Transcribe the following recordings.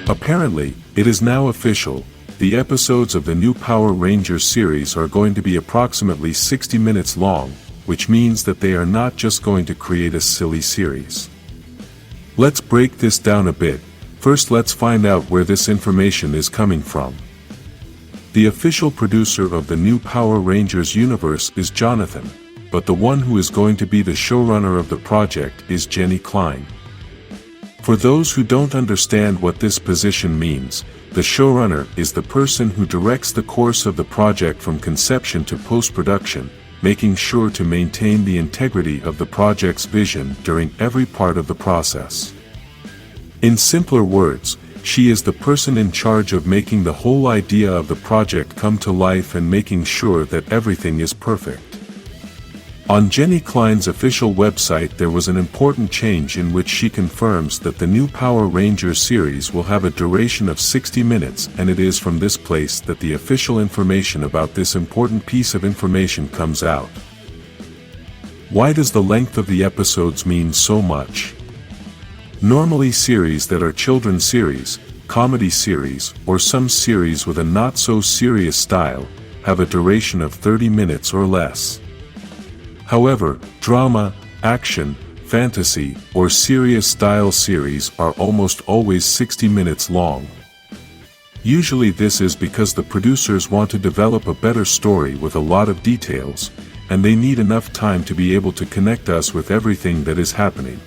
Apparently, it is now official, the episodes of the new Power Rangers series are going to be approximately 60 minutes long, which means that they are not just going to create a silly series. Let's break this down a bit. First, let's find out where this information is coming from. The official producer of the new Power Rangers universe is Jonathan, but the one who is going to be the showrunner of the project is Jenny Klein. For those who don't understand what this position means, the showrunner is the person who directs the course of the project from conception to post-production, making sure to maintain the integrity of the project's vision during every part of the process. In simpler words, she is the person in charge of making the whole idea of the project come to life and making sure that everything is perfect. On Jenny Klein's official website there was an important change in which she confirms that the new Power Rangers series will have a duration of 60 minutes, and it is from this place that the official information about this important piece of information comes out. Why does the length of the episodes mean so much? Normally series that are children's series, comedy series, or some series with a not-so-serious style, have a duration of 30 minutes or less. However, drama, action, fantasy, or serious style series are almost always 60 minutes long. Usually this is because the producers want to develop a better story with a lot of details, and they need enough time to be able to connect us with everything that is happening.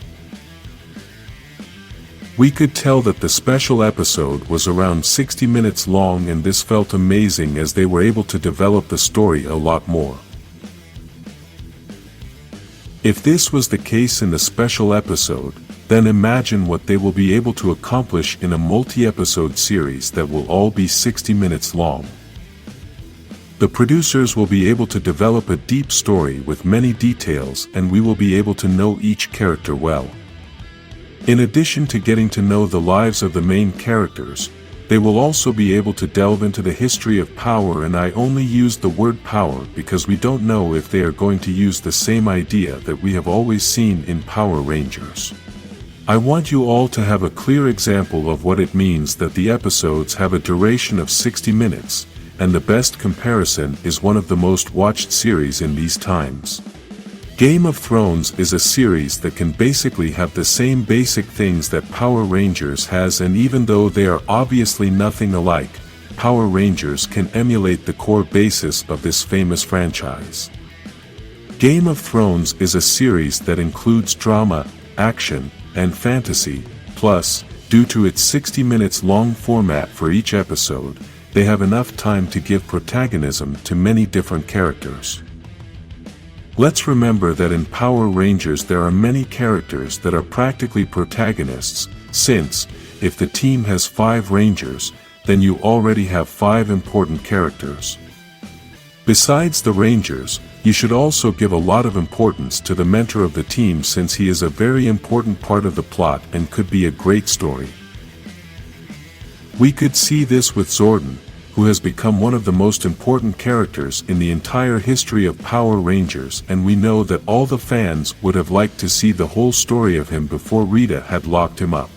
We could tell that the special episode was around 60 minutes long, and this felt amazing as they were able to develop the story a lot more. If this was the case in the special episode, then imagine what they will be able to accomplish in a multi-episode series that will all be 60 minutes long. The producers will be able to develop a deep story with many details, and we will be able to know each character well. In addition to getting to know the lives of the main characters, they will also be able to delve into the history of power, and I only use the word power because we don't know if they are going to use the same idea that we have always seen in Power Rangers. I want you all to have a clear example of what it means that the episodes have a duration of 60 minutes, and the best comparison is one of the most watched series in these times. Game of Thrones is a series that can basically have the same basic things that Power Rangers has, and even though they are obviously nothing alike, Power Rangers can emulate the core basis of this famous franchise. Game of Thrones is a series that includes drama, action, and fantasy, plus, due to its 60 minutes long format for each episode, they have enough time to give protagonism to many different characters. Let's remember that in Power Rangers there are many characters that are practically protagonists, since, if the team has 5 Rangers, then you already have 5 important characters. Besides the Rangers, you should also give a lot of importance to the mentor of the team, since he is a very important part of the plot and could be a great story. We could see this with Zordon, who has become one of the most important characters in the entire history of Power Rangers, and we know that all the fans would have liked to see the whole story of him before Rita had locked him up.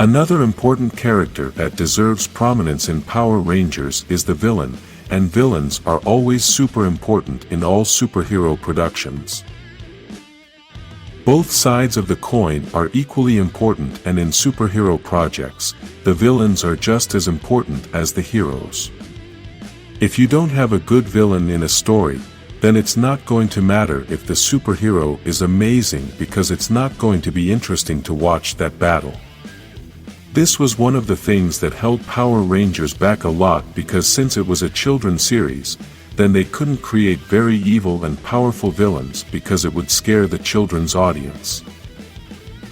Another important character that deserves prominence in Power Rangers is the villain, and villains are always super important in all superhero productions. Both sides of the coin are equally important, and in superhero projects, the villains are just as important as the heroes. If you don't have a good villain in a story, then it's not going to matter if the superhero is amazing, because it's not going to be interesting to watch that battle. This was one of the things that held Power Rangers back a lot, because since it was a children's series, then they couldn't create very evil and powerful villains because it would scare the children's audience.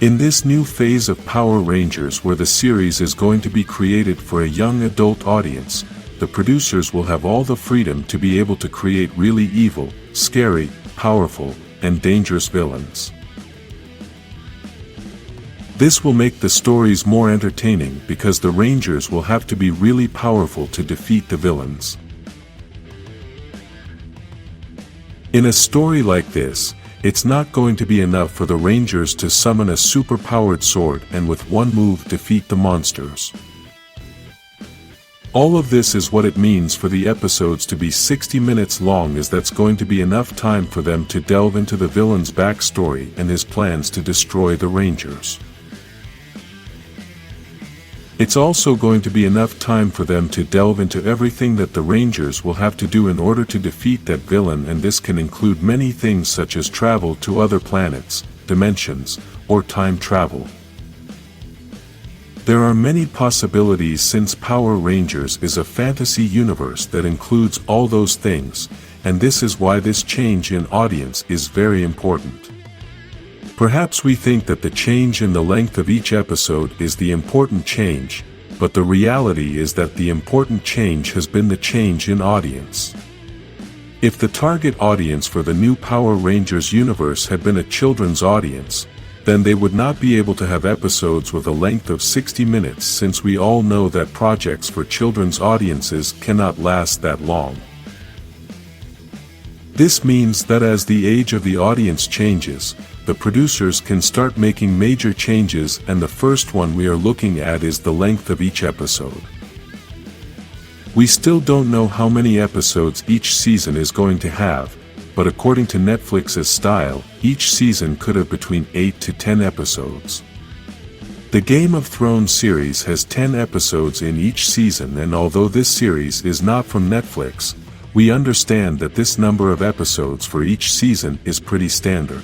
In this new phase of Power Rangers, where the series is going to be created for a young adult audience, the producers will have all the freedom to be able to create really evil, scary, powerful, and dangerous villains. This will make the stories more entertaining because the Rangers will have to be really powerful to defeat the villains. In a story like this, It's not going to be enough for the Rangers to summon a super-powered sword and with one move defeat the monsters. All of this is what it means for the episodes to be 60 minutes long, as that's going to be enough time for them to delve into the villain's backstory and his plans to destroy the Rangers. It's also going to be enough time for them to delve into everything that the Rangers will have to do in order to defeat that villain, and this can include many things such as travel to other planets, dimensions, or time travel. There are many possibilities since Power Rangers is a fantasy universe that includes all those things, and this is why this change in audience is very important. Perhaps we think that the change in the length of each episode is the important change, but the reality is that the important change has been the change in audience. If the target audience for the new Power Rangers universe had been a children's audience, then they would not be able to have episodes with a length of 60 minutes, since we all know that projects for children's audiences cannot last that long. This means that as the age of the audience changes, the producers can start making major changes, and the first one we are looking at is the length of each episode. We still don't know how many episodes each season is going to have, but according to Netflix's style, each season could have between 8 to 10 episodes. The Game of Thrones series has 10 episodes in each season, and although this series is not from Netflix, we understand that this number of episodes for each season is pretty standard.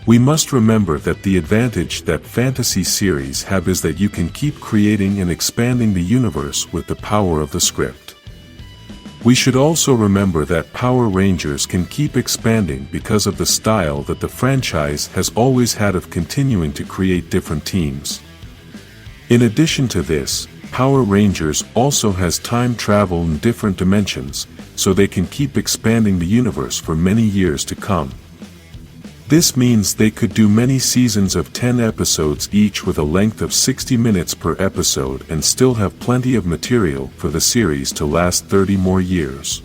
We must remember that the advantage that fantasy series have is that you can keep creating and expanding the universe with the power of the script. We should also remember that Power Rangers can keep expanding because of the style that the franchise has always had of continuing to create different teams. In addition to this, Power Rangers also has time travel in different dimensions, so they can keep expanding the universe for many years to come. This means they could do many seasons of 10 episodes each with a length of 60 minutes per episode and still have plenty of material for the series to last 30 more years.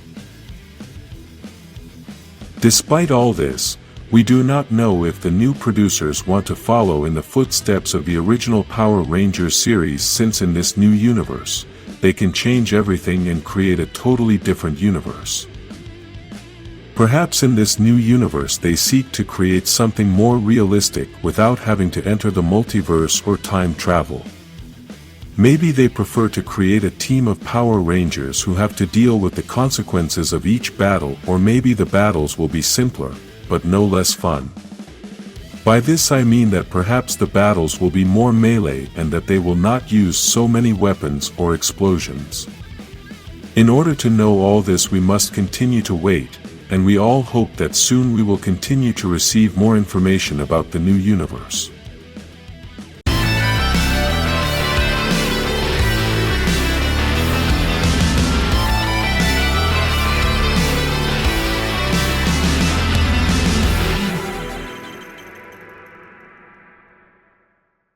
Despite all this, we do not know if the new producers want to follow in the footsteps of the original Power Rangers series, since in this new universe, they can change everything and create a totally different universe. Perhaps in this new universe they seek to create something more realistic without having to enter the multiverse or time travel. Maybe they prefer to create a team of Power Rangers who have to deal with the consequences of each battle, or maybe the battles will be simpler, but no less fun. By this I mean that perhaps the battles will be more melee and that they will not use so many weapons or explosions. In order to know all this, we must continue to wait, and we all hope that soon we will continue to receive more information about the new universe.